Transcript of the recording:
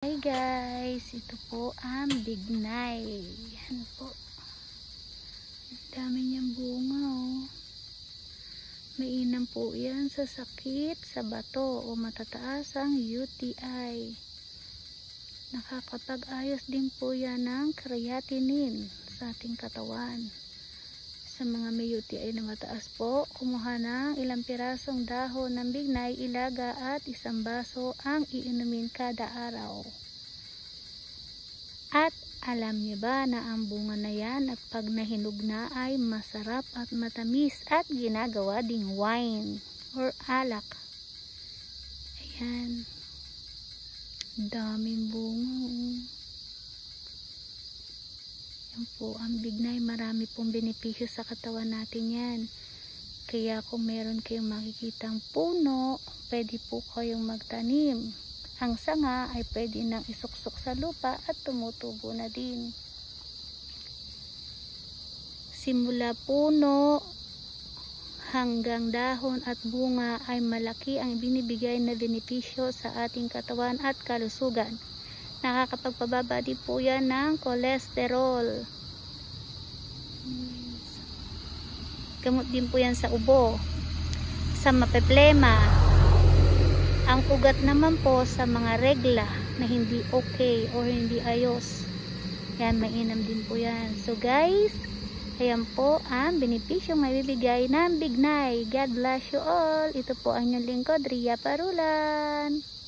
Hi guys, ito po ang bignay. Yan po. Dami niyang bunga oh. Mainam po yan sa sakit sa bato o matataas ang UTI. Nakakapag-ayos din po yan ng creatinine sa ating katawan. Sa mga may UTI na mataas po, kumuha ng ilang pirasong dahon ng bignay, ilaga at isang baso ang iinumin kada araw. At alam niyo ba na ang bunga na yan at pag nahinog na ay masarap at matamis at ginagawa ding wine or alak. Ayan. Daming bunga. Yan po ang bignay. Marami pong benepisyo sa katawan natin yan. Kaya kung meron kayong makikitang puno, pwede po kayong magtanim. Ang sanga ay pwede nang isuksok sa lupa at tumutubo na din. Simula puno hanggang dahon at bunga ay malaki ang binibigay na benepisyo sa ating katawan at kalusugan. Nakakapagpababa din po yan ng cholesterol. Gamot din po yan sa ubo, sa mapeplema. Ang ugat naman po sa mga regla na hindi okay o hindi ayos. Yan, mainam din po yan. So guys, ayan po ang benepisyong maibibigay ng bignay. God bless you all. Ito po ang inyong lingkod, Ria Parulan.